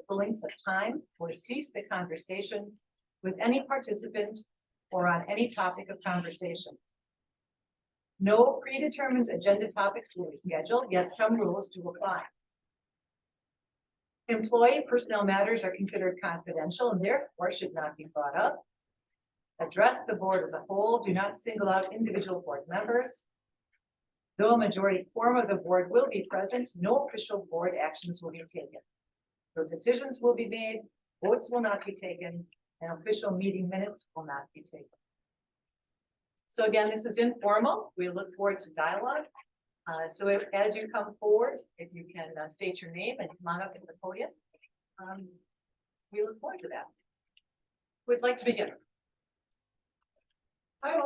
the length of time or cease the conversation with any participant or on any topic of conversation. No predetermined agenda topics will be scheduled, yet some rules do apply. Employee personnel matters are considered confidential and therefore should not be brought up. Address the board as a whole. Do not single out individual board members. Though a majority quorum of the board will be present, no official board actions will be taken. No decisions will be made, votes will not be taken, and official meeting minutes will not be taken. So again, this is informal. We look forward to dialogue. So as you come forward, if you can state your name and come on up at the podium, we look forward to that. Who would like to begin? Hi.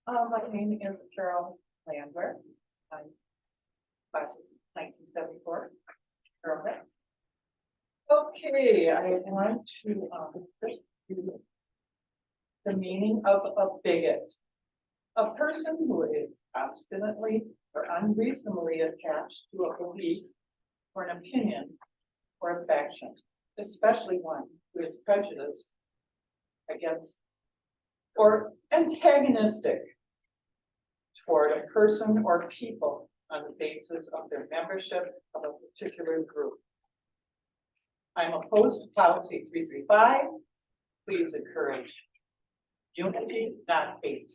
My name is Carol Landwehr. I'm class of 1974. Arrowhead. Okay, I want to do the meaning of a bigot. A person who is obstinately or unreasonably attached to a belief or an opinion or a faction, especially one who is prejudiced against or antagonistic toward a person or people on the basis of their membership of a particular group. I'm opposed to policy 335. Please encourage unity, not hate,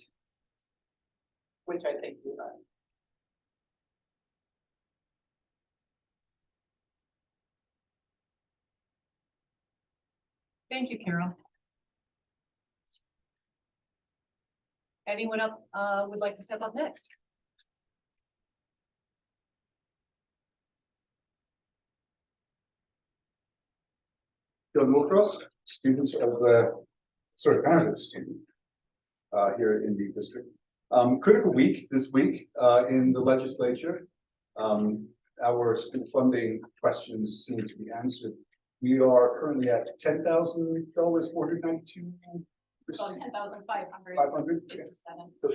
which I think we are. Thank you, Carol. Anyone up would like to step up next? John Wilcross, students of kind of a student here in the district. Critical week this week in the legislature. Our school funding questions seem to be answered. We are currently at $10,000, 492. About 10,500. 500. 57. So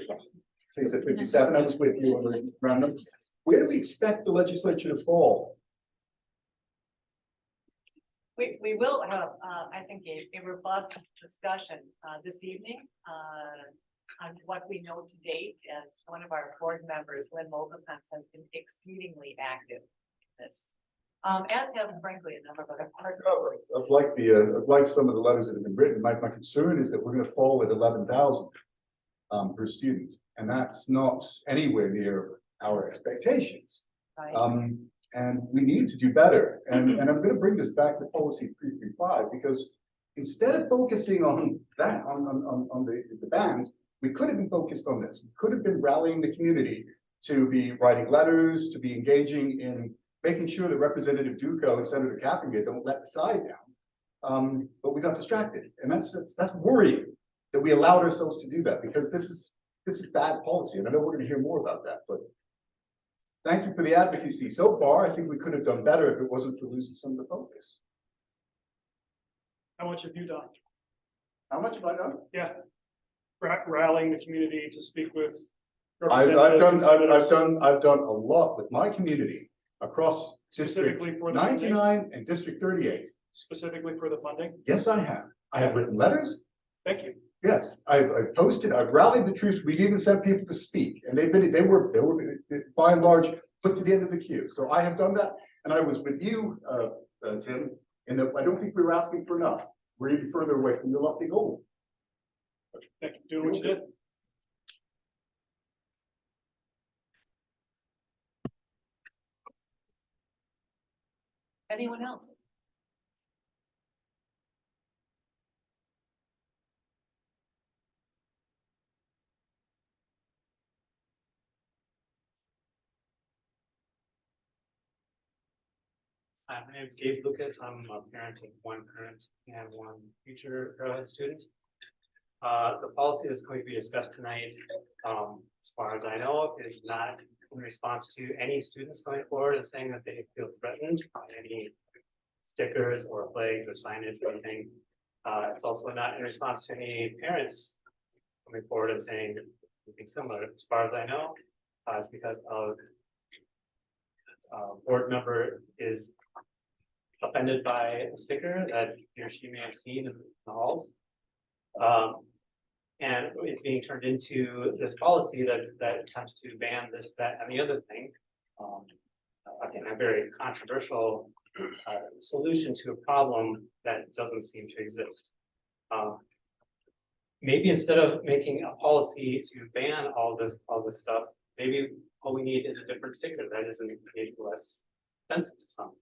you said 57. I was with you on those round numbers. Where do we expect the legislature to fall? We will have, I think, a robust discussion this evening on what we know to date, as one of our board members, Lynn Mulderpence, has been exceedingly active in this, as have, frankly, a number of other partners. I've liked some of the letters that have been written. My concern is that we're going to fall at 11,000 per student, and that's not anywhere near our expectations. Right. And we need to do better. And I'm going to bring this back to policy 335, because instead of focusing on that, on the bans, we could have been focused on this. We could have been rallying the community to be writing letters, to be engaging in making sure that Representative Duco and Senator Kappinger don't let the side down. But we got distracted, and that's worrying that we allowed ourselves to do that, because this is bad policy. And I know we're going to hear more about that, but thank you for the advocacy so far. I think we could have done better if it wasn't for losing some of the focus. How much have you done? How much have I done? Yeah, rallying the community to speak with. I've done a lot with my community across District 99 and District 38. Specifically for the funding? Yes, I have. I have written letters. Thank you. Yes, I've posted, I've rallied the troops. We've even sent people to speak, and they were by and large put to the end of the queue. So I have done that, and I was with you, Tim, and I don't think we were asking for enough. We're even further away from the lofty goal. Thank you for doing what you did. Anyone else? My name is Gabe Lucas. I'm a parent of one current and one future Arrowhead student. The policy that's going to be discussed tonight, as far as I know, is not in response to any students going forward and saying that they feel threatened by any stickers or flags or signage or anything. It's also not in response to any parents coming forward and saying anything similar. As far as I know, it's because of board member is offended by a sticker that he or she may have seen in the halls. And it's being turned into this policy that attempts to ban this, that, and the other thing. Again, a very controversial solution to a problem that doesn't seem to exist. Maybe instead of making a policy to ban all this stuff, maybe all we need is a different sticker that isn't maybe less offensive to some.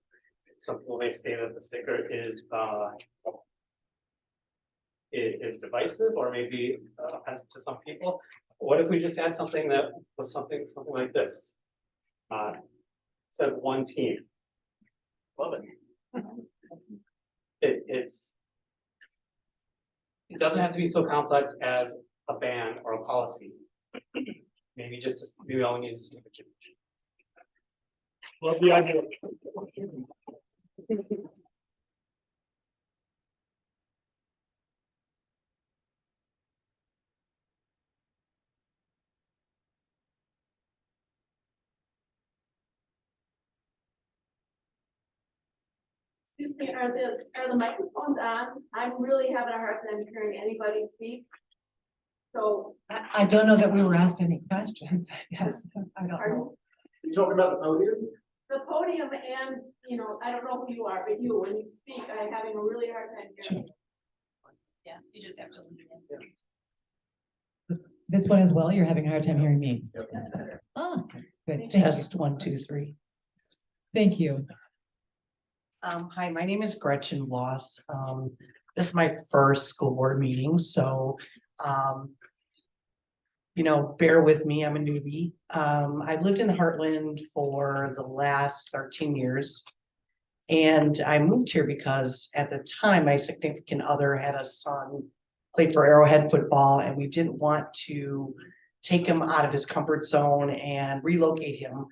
Some people may say that the sticker is divisive or maybe offensive to some people. What if we just had something that was something like this? It says one team. Love it. It doesn't have to be so complex as a ban or a policy. Maybe maybe all we need is a change. Love the idea. Excuse me, are the microphones on? I'm really having a hard time hearing anybody speak. So, I don't know that we were asked any questions, I guess. I don't pardon? know. You talking about the podium? The podium and, I don't know who you are, but when you speak, I'm having a really hard time hearing. Yeah, you just have to. This one as well, you're having a hard time hearing me. Yep. Ah, good. Thank you. Test 1, 2, 3. Thank you. Hi, my name is Gretchen Loss. This is my first school board meeting, so bear with me. I'm a newbie. I've lived in Heartland for the last 13 years, and I moved here because at the time my significant other had a son played for Arrowhead football, and we didn't want to take him out of his comfort zone and relocate him.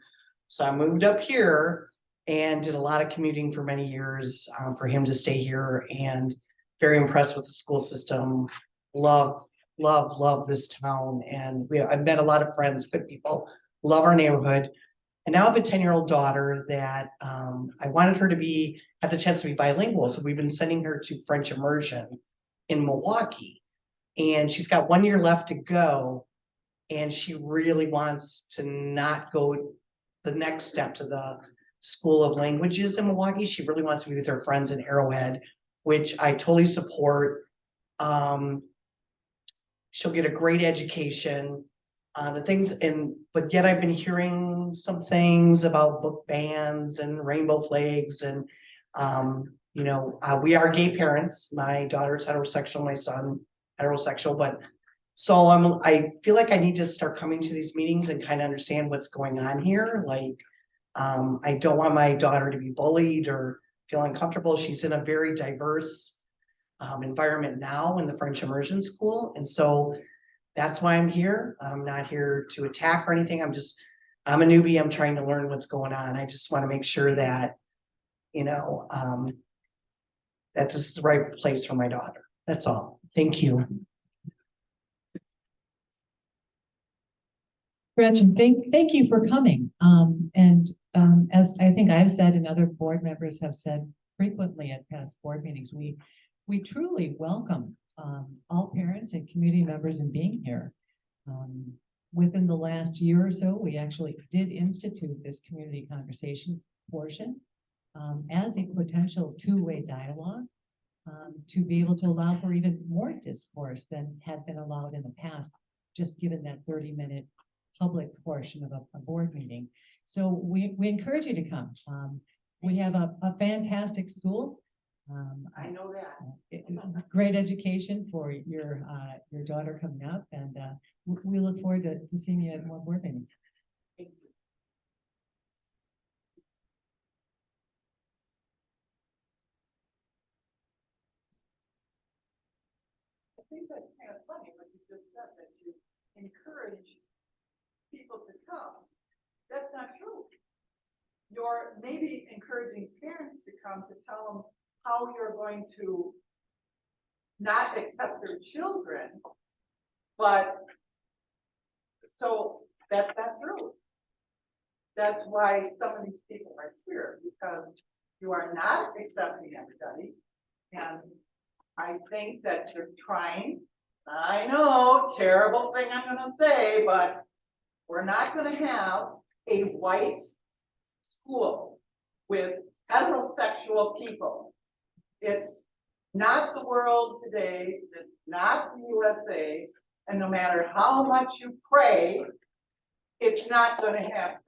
So I moved up here and did a lot of commuting for many years for him to stay here, and very impressed with the school system. Love this town. And I've met a lot of friends, good people, love our neighborhood. And now I have a 10-year-old daughter that I wanted her to have the chance to be bilingual. So we've been sending her to French immersion in Milwaukee. And she's got 1 year left to go. And she really wants to not go the next step to the School of Languages in Milwaukee. She really wants to be with her friends in Arrowhead, which I totally support. She'll get a great education. But yet I've been hearing some things about book bans and rainbow flags, and we are gay parents. My daughter's heterosexual, my son heterosexual, but so I feel like I need to start coming to these meetings and kind of understand what's going on here. Like, I don't want my daughter to be bullied or feel uncomfortable. She's in a very diverse environment now in the French immersion school. And so that's why I'm here. I'm not here to attack or anything. I'm a newbie. I'm trying to learn what's going on. I just want to make sure that, that this is the right place for my daughter. That's all. Thank you. Gretchen, thank you for coming. As I think I've said and other board members have said frequently at past board meetings, we truly welcome all parents and community members in being here. Within the last year or so, we actually did institute this community conversation portion as a potential two-way dialogue to be able to allow for even more discourse than had been allowed in the past, just given that 30-minute public portion of a board meeting. So we encourage you to come. We have a fantastic school. I know that. Great education for your daughter coming up, and we look forward to seeing you at more board meetings. I think that's kind of funny what you just said, that you encourage people to come. That's not true. You're maybe encouraging parents to come to tell them how you're going to not accept their children, but so that's not true. That's why some of these people are here, because you are not accepting everybody. And I think that you're trying, I know, terrible thing I'm gonna say, but we're not gonna have a white school with heterosexual people. It's not the world today, it's not the USA, and no matter how much you pray, it's not gonna happen.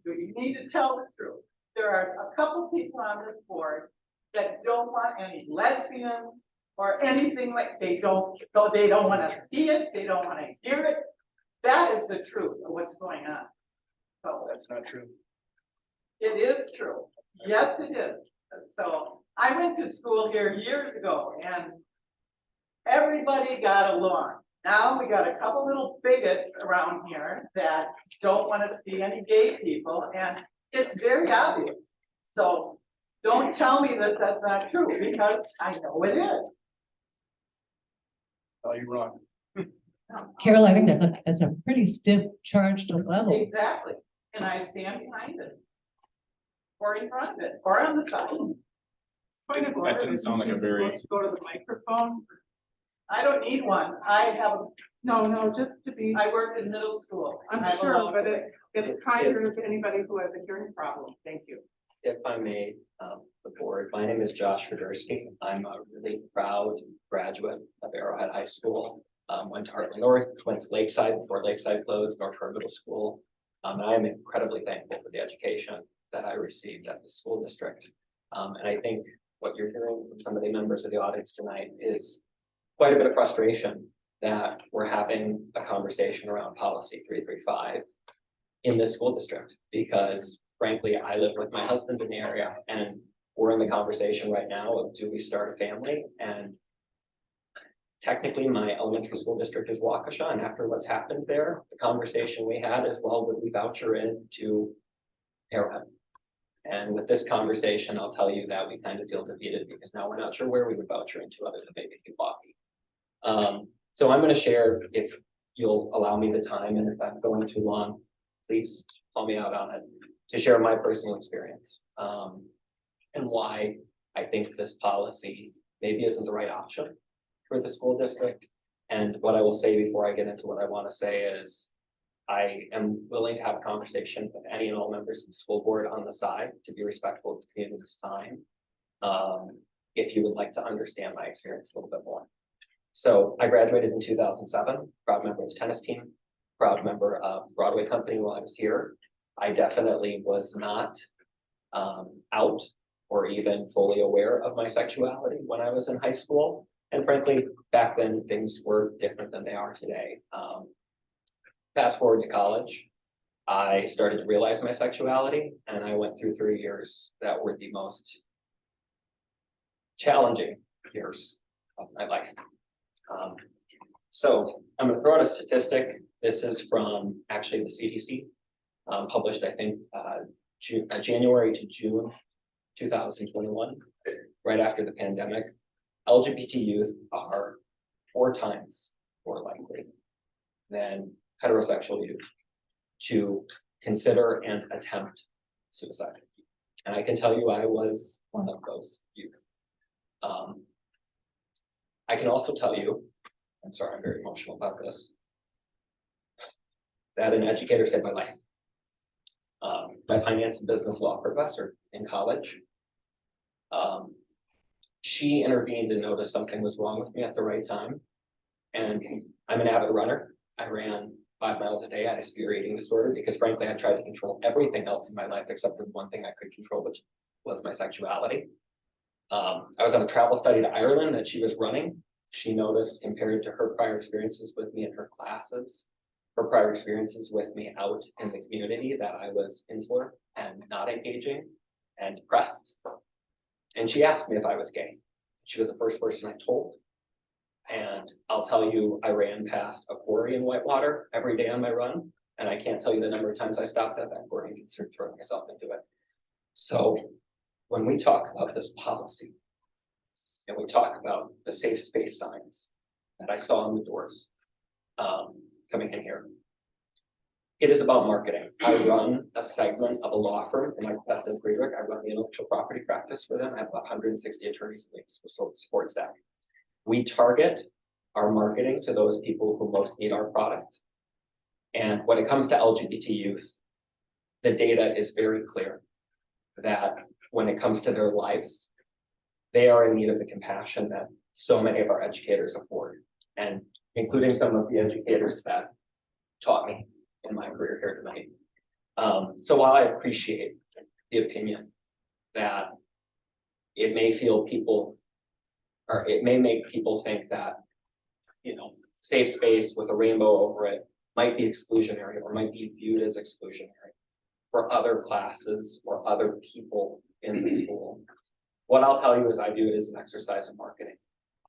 You need to tell the truth. There are a couple people on this board that don't want any lesbians or anything like, they don't want to see it, they don't want to hear it. That is the truth of what's going on. So That's not true. it is true. Yes, it is. So I went to school here years ago and everybody got along. Now we got a couple little bigots around here that don't want to see any gay people, and it's very obvious. So don't tell me that that's not true, because I know it is. Oh, you're wrong. Carol, I think that's a pretty stiff charge to level. Exactly, and I stand behind it. Or in front of it, or on the side. Point of order, didn't sound like a very- supposed to go to the microphone. I don't need one. I have, No, just to be, I worked in middle school. I I'm have a sure, lot- but it's kinder to anybody who has a hearing problem. Thank you. If I may, the board, my name is Josh Fedorsky. I'm a really proud graduate of Arrowhead High School. Went to Heartland North, went to Lakeside before Lakeside closed, North Shore Middle School. And I'm incredibly thankful for the education that I received at the school district. And I think what you're hearing from some of the members of the audience tonight is quite a bit of frustration that we're having a conversation around policy 335 in the school district, because frankly, I live with my husband in the area and we're in the conversation right now of, do we start a family? And technically my elementary school district is Waukesha, and after what's happened there, the conversation we had is, well, would we voucher in to Arrowhead? And with this conversation, I'll tell you that we kind of feel defeated, because now we're not sure where we would voucher into other than maybe Milwaukee. So I'm going to share, if you'll allow me the time, and if I'm going too long, please call me out on it, to share my personal experience and why I think this policy maybe isn't the right option for the school district. And what I will say before I get into what I want to say is, I am willing to have a conversation with any and all members of the school board on the side to be respectful of the community's time. If you would like to understand my experience a little bit more. So I graduated in 2007, proud member of the tennis team, proud member of the Broadway company while I was here. I definitely was not out or even fully aware of my sexuality when I was in high school. And frankly, back then things were different than they are today. Fast forward to college, I started to realize my sexuality, and I went through 3 years that were the most challenging years of my life. So I'm going to throw out a statistic. This is from actually the CDC, published, I think, January to June 2021, right after the pandemic. LGBT youth are 4 times more likely than heterosexual youth to consider and attempt suicide. And I can tell you I was one of those youth. I can also tell you, I'm sorry, I'm very emotional about this, that an educator saved my life. My finance and business law professor in college, she intervened and noticed something was wrong with me at the right time. And I'm an avid runner. I ran 5 miles a day. I had a severe eating disorder because frankly, I tried to control everything else in my life except for the one thing I could control, which was my sexuality. I was on a travel study to Ireland that she was running. She noticed, compared to her prior experiences with me in her classes, her prior experiences with me out in the community, that I was insular and not engaging and depressed. And she asked me if I was gay. She was the first person I told. And I'll tell you, I ran past a quarry in Whitewater every day on my run. And I can't tell you the number of times I stopped at that quarry and considered throwing myself into it. So when we talk about this policy, and we talk about the safe space signs that I saw on the doors coming in here, it is about marketing. I run a segment of a law firm for my Best Friedrich. I run the intellectual property practice for them. I have about 160 attorneys and support staff. We target our marketing to those people who most need our product. And when it comes to LGBT youth, the data is very clear that when it comes to their lives, they are in need of the compassion that so many of our educators afford, and including some of the educators that taught me in my career here tonight. So while I appreciate the opinion that it may feel people, or it may make people think that, safe space with a rainbow over it might be exclusionary or might be viewed as exclusionary for other classes or other people in the school. What I'll tell you is I view it as an exercise in marketing.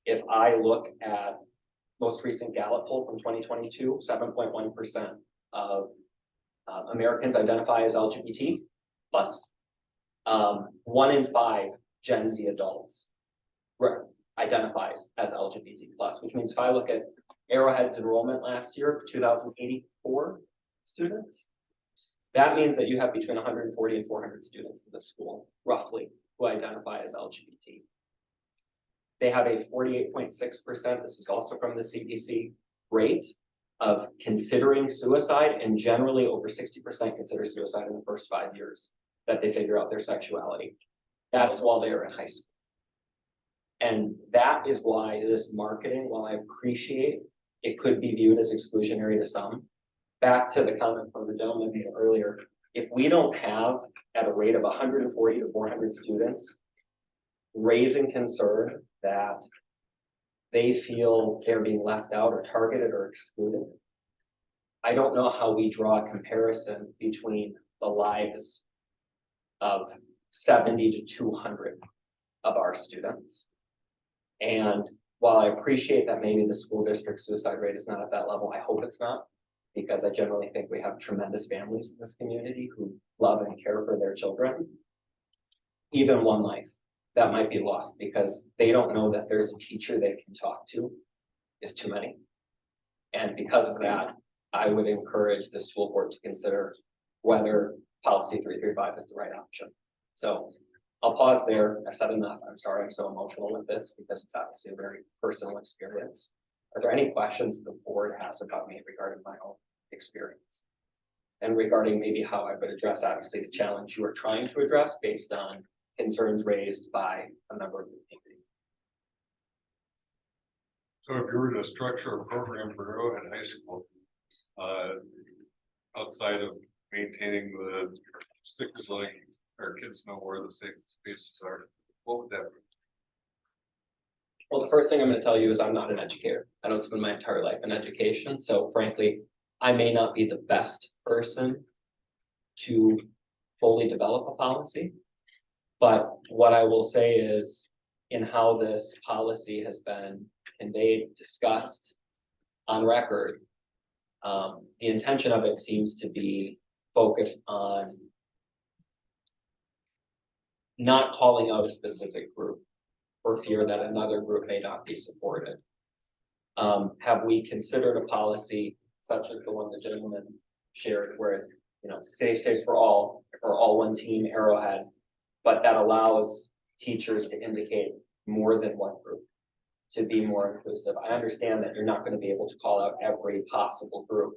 If I look at most recent Gallup poll from 2022, 7.1% of Americans identify as LGBT plus. 1 in 5 Gen Z adults identifies as LGBT plus, which means if I look at Arrowhead's enrollment last year, 2,084 students, that means that you have between 140 and 400 students in the school, roughly, who identify as LGBT. They have a 48.6%, this is also from the CDC, rate of considering suicide, and generally over 60% consider suicide in the first 5 years that they figure out their sexuality. That is while they are in high school. And that is why this marketing, while I appreciate it could be viewed as exclusionary to some, back to the comment from the gentleman made earlier, if we don't have at a rate of 140 to 400 students raising concern that they feel they're being left out or targeted or excluded, I don't know how we draw a comparison between the lives of 70 to 200 of our students. And while I appreciate that maybe the school district suicide rate is not at that level, I hope it's not, because I generally think we have tremendous families in this community who love and care for their children. Even one life that might be lost because they don't know that there's a teacher they can talk to is too many. And because of that, I would encourage the school board to consider whether policy 335 is the right option. So I'll pause there. I've said enough. I'm sorry I'm so emotional with this because it's obviously a very personal experience. Are there any questions the board has about me regarding my own experience? And regarding maybe how I would address, obviously, the challenge you are trying to address based on concerns raised by a member of the community. So if you were to structure a program for Arrowhead High School, outside of maintaining the stickers letting our kids know where the safe spaces are, what would that be? Well, the first thing I'm going to tell you is I'm not an educator. I don't spend my entire life in education. So frankly, I may not be the best person to fully develop a policy. But what I will say is in how this policy has been conveyed, discussed on record, the intention of it seems to be focused on not calling out a specific group for fear that another group may not be supported. Have we considered a policy such as the one the gentleman shared where it's, safe space for all one team, Arrowhead, but that allows teachers to indicate more than one group to be more inclusive? I understand that you're not going to be able to call out every possible group,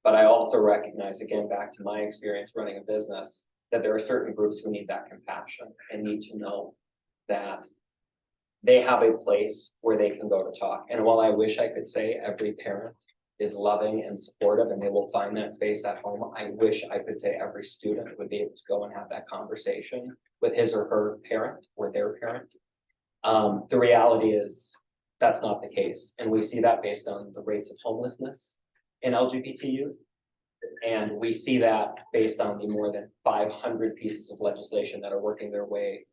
but I also recognize, again, back to my experience running a business, that there are certain groups who need that compassion and need to know that they have a place where they can go to talk. And while I wish I could say every parent is loving and supportive and they will find that space at home, I wish I could say every student would be able to go and have that conversation with his or her parent or their parent. The reality is that's not the case. And we see that based on the rates of homelessness in LGBT youth. And we see that based on the more than 500 pieces of legislation that are working their way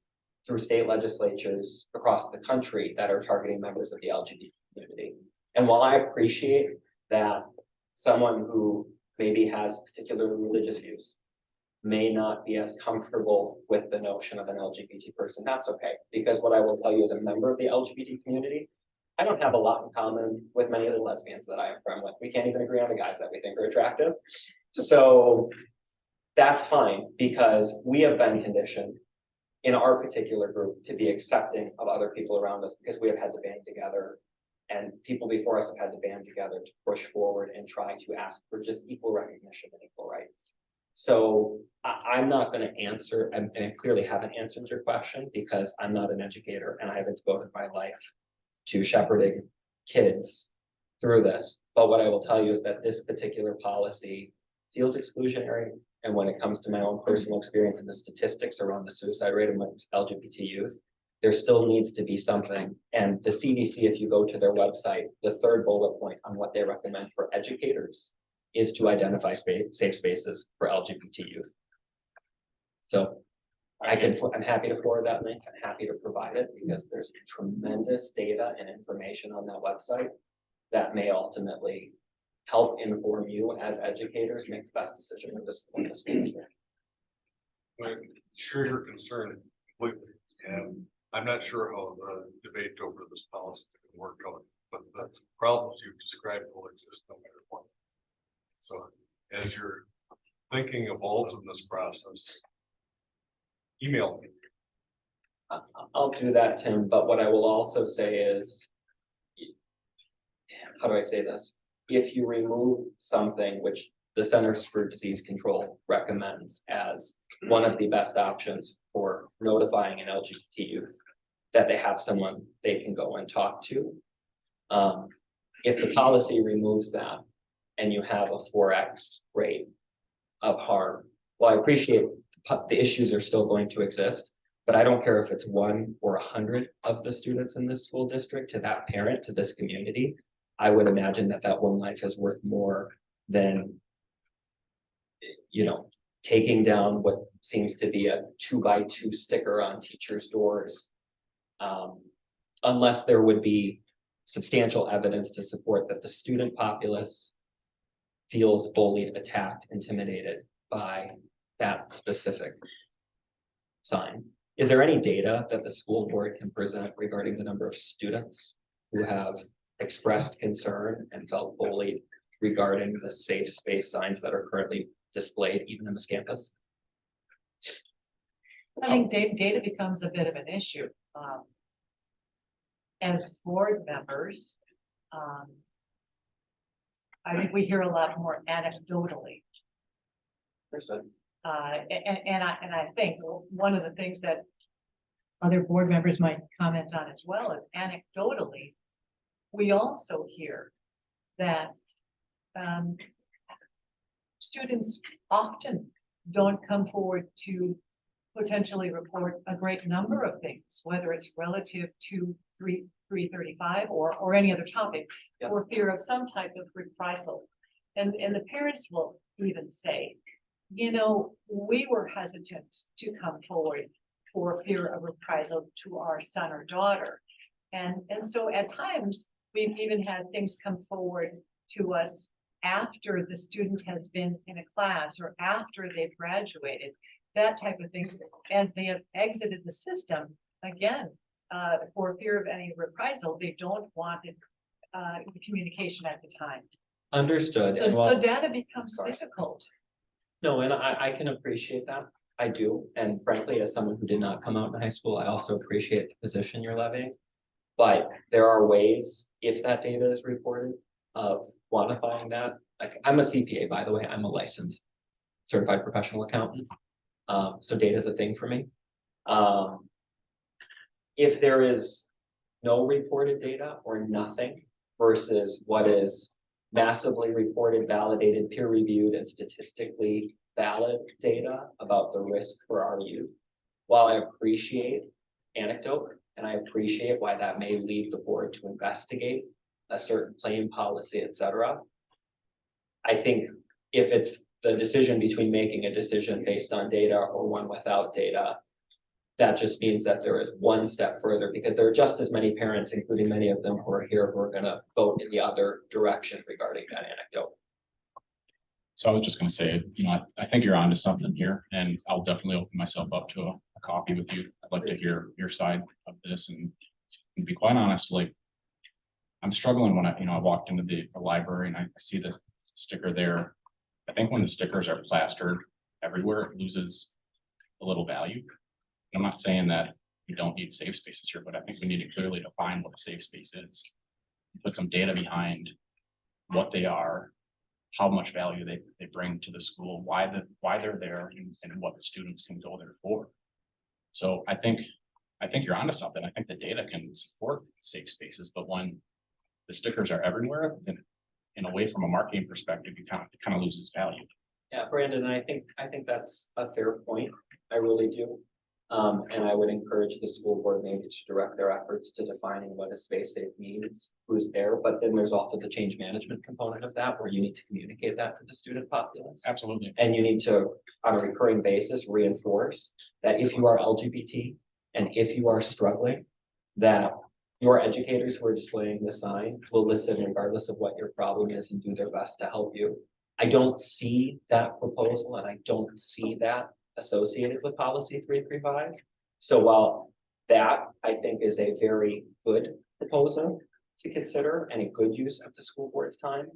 through state legislatures across the country that are targeting members of the LGBT community. And while I appreciate that someone who maybe has particular religious views may not be as comfortable with the notion of an LGBT person, that's okay. Because what I will tell you as a member of the LGBT community, I don't have a lot in common with many of the lesbians that I am friends with. We can't even agree on the guys that we think are attractive. So that's fine, because we have been conditioned in our particular group to be accepting of other people around us, because we have had to band together. And people before us have had to band together to push forward and try to ask for just equal recognition and equal rights. So I'm not going to answer, and I clearly haven't answered your question, because I'm not an educator and I haven't devoted my life to shepherding kids through this. But what I will tell you is that this particular policy feels exclusionary. And when it comes to my own personal experience and the statistics around the suicide rate amongst LGBT youth, there still needs to be something. And the CDC, if you go to their website, the third bullet point on what they recommend for educators is to identify safe spaces for LGBT youth. So I'm happy to forward that link. I'm happy to provide it, because there's tremendous data and information on that website that may ultimately help inform you as educators make the best decision in this school district. I share your concern completely, and I'm not sure how the debate over this policy can work out, but the problems you've described will exist no matter what. So as your thinking evolves in this process, email me. I'll do that, Tim, but what I will also say is, how do I say this? If you remove something which the Centers for Disease Control recommends as one of the best options for notifying an LGBT youth that they have someone they can go and talk to. If the policy removes that and you have a 4x rate of harm, well, I appreciate the issues are still going to exist, but I don't care if it's 1 or 100 of the students in this school district. To that parent, to this community, I would imagine that that one life is worth more than, taking down what seems to be a 2x2 sticker on teachers' doors. Unless there would be substantial evidence to support that the student populace feels bullied, attacked, intimidated by that specific sign. Is there any data that the school board can present regarding the number of students who have expressed concern and felt bullied regarding the safe space signs that are currently displayed even in this campus? I think data becomes a bit of an issue. As board members, I think we hear a lot more anecdotally. Understood. And I think one of the things that other board members might comment on as well is anecdotally, we also hear that students often don't come forward to potentially report a great number of things, whether it's relative to 335 or any other topic, Yep. for fear of some type of reprisal. And the parents will even say, we were hesitant to come forward for fear of reprisal to our son or daughter. And so at times, we've even had things come forward to us after the student has been in a class or after they've graduated, that type of thing, as they have exited the system, again, for fear of any reprisal, they don't want it, the communication at the time. Understood. So data becomes difficult. No, and I can appreciate that. I do. And frankly, as someone who did not come out in high school, I also appreciate the position you're levying. But there are ways, if that data is reported, of quantifying that. Like, I'm a CPA, by the way. I'm a licensed certified professional accountant. So data is a thing for me. If there is no reported data or nothing versus what is massively reported, validated, peer-reviewed, and statistically valid data about the risk for our youth, while I appreciate anecdote and I appreciate why that may lead the board to investigate a certain claim, policy, etc., I think if it's the decision between making a decision based on data or one without data, that just means that there is one step further, because there are just as many parents, including many of them who are here, who are going to vote in the other direction regarding that anecdote. So I was just going to say, I think you're onto something here, and I'll definitely open myself up to a coffee with you. I'd like to hear your side of this, and be quite honest, like, I'm struggling when I walked into the library and I see the sticker there I think when the stickers are plastered everywhere, it loses a little value. I'm not saying that we don't need safe spaces here, but I think we need to clearly define what a safe space is. Put some data behind what they are, how much value they bring to the school, why they're there, and what the students can go there for. So I think you're onto something. I think the data can support safe spaces, but when the stickers are everywhere, then in a way from a marketing perspective, it kind of loses value. Yeah, Brandon, I think that's a fair point. I really do. And I would encourage the school board maybe to direct their efforts to defining what a space safe means, who's there, but then there's also the change management component of that, where you need to communicate that to the student populace. Absolutely. And you need to, on a recurring basis, reinforce that if you are LGBT and if you are struggling, that your educators who are displaying the sign will listen regardless of what your problem is and do their best to help you. I don't see that proposal, and I don't see that associated with policy 335. So while that I think is a very good proposal to consider and a good use of the school board's time,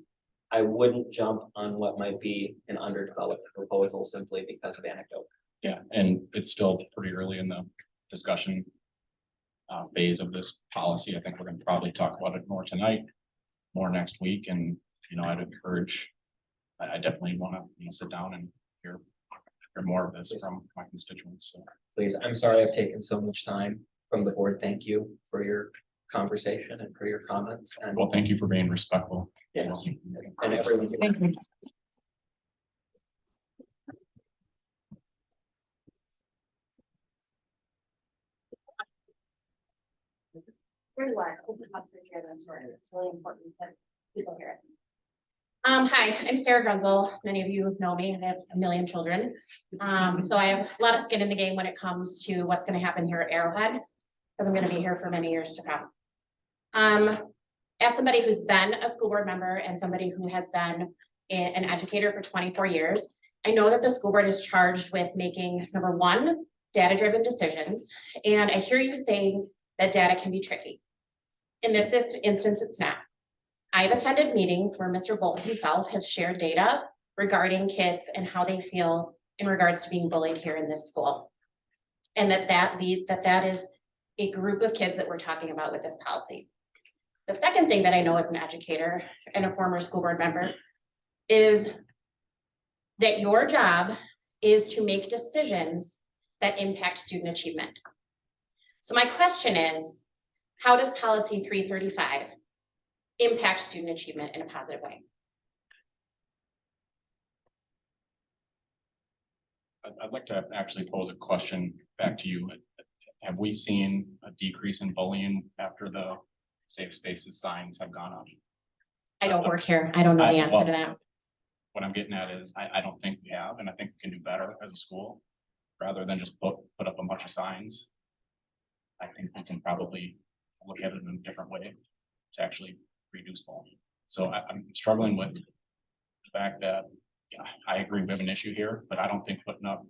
I wouldn't jump on what might be an underdeveloped proposal simply because of anecdote. Yeah, and it's still pretty early in the discussion phase of this policy. I think we're going to probably talk about it more tonight, more next week, and I'd encourage. I definitely want to sit down and hear more of this from my constituents. So. Please, I'm sorry I've taken so much time from the board. Thank you for your conversation and for your comments. And well, thank you for being respectful. Yes. And everyone. Thank you. Very well. I'm sorry. It's really important that people hear it. Hi, I'm Sarah Grunzel. Many of you know me. I have a million children. So I have a lot of skin in the game when it comes to what's going to happen here at Arrowhead, because I'm going to be here for many years to come. As somebody who's been a school board member and somebody who has been an educator for 24 years, I know that the school board is charged with making, number one, data-driven decisions. And I hear you saying that data can be tricky. In this instance, it's not. I've attended meetings where Mr. Bolt himself has shared data regarding kids and how they feel in regards to being bullied here in this school. And that is a group of kids that we're talking about with this policy. The second thing that I know as an educator and a former school board member is that your job is to make decisions that impact student achievement. So my question is, how does policy 335 impact student achievement in a positive way? I'd like to actually pose a question back to you. Have we seen a decrease in bullying after the safe spaces signs have gone up? I don't work here. I don't know the answer to that. What I'm getting at is I don't think we have, and I think we can do better as a school rather than just put up a bunch of signs. I think we can probably look at it in a different way to actually reduce bullying. So I'm struggling with the fact that I agree we have an issue here, but I don't think putting up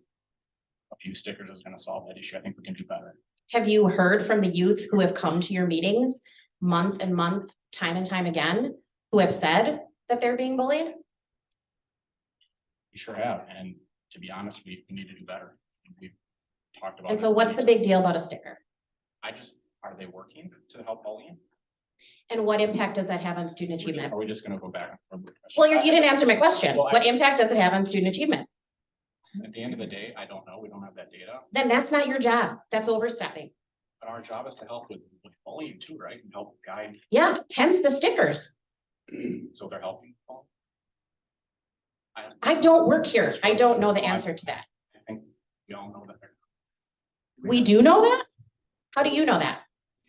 a few stickers is going to solve that issue. I think we can do better. Have you heard from the youth who have come to your meetings month and month, time and time again, who have said that they're being bullied? We sure have. And to be honest, we need to do better. We've talked about And so what's the big deal about a sticker? Are they working to help bullying? And what impact does that have on student achievement? Are we just going to go back? Well, you didn't answer my question. What impact does it have on student achievement? At the end of the day, I don't know. We don't have that data. Then that's not your job. That's overstepping. But our job is to help with bullying too, right? And help guide. Yeah, hence the stickers. So they're helping. I don't work here. I don't know the answer to that. I think we all know that. We do know that? How do you know that?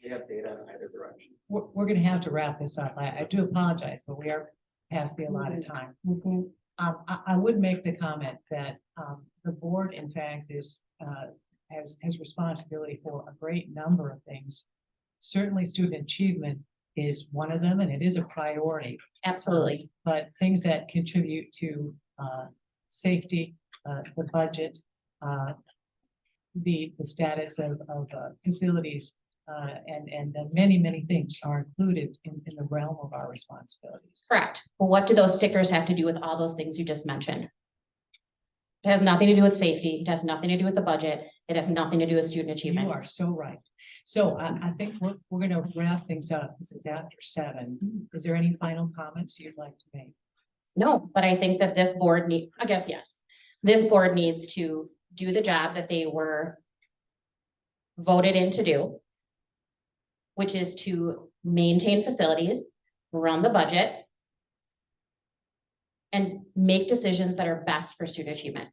We have data in either direction. We're gonna have to wrap this up. I do apologize, but we are past the allotted time. I would make the comment that the board, in fact, has responsibility for a great number of things. Certainly, student achievement is one of them, and it is a priority. Absolutely. But things that contribute to safety, the budget, the status of facilities And many, many things are included in the realm of our responsibilities. Correct. Well, what do those stickers have to do with all those things you just mentioned? It has nothing to do with safety. It has nothing to do with the budget. It has nothing to do with student You achievement. are so right. So I think we're gonna wrap things up, because it's after 7. Is there any final comments you'd like to make? No, but I think that this board I guess, yes. This board needs to do the job that they were voted in to do, which is to maintain facilities, run the budget, and make decisions that are best for student achievement.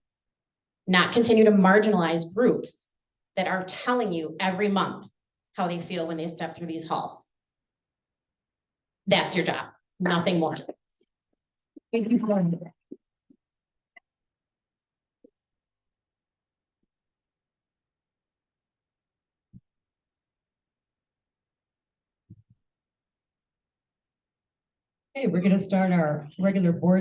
Not continue to marginalize groups that are telling you every month how they feel when they step through these halls. That's your job, nothing more. Thank you for that. Okay, we're gonna start our regular board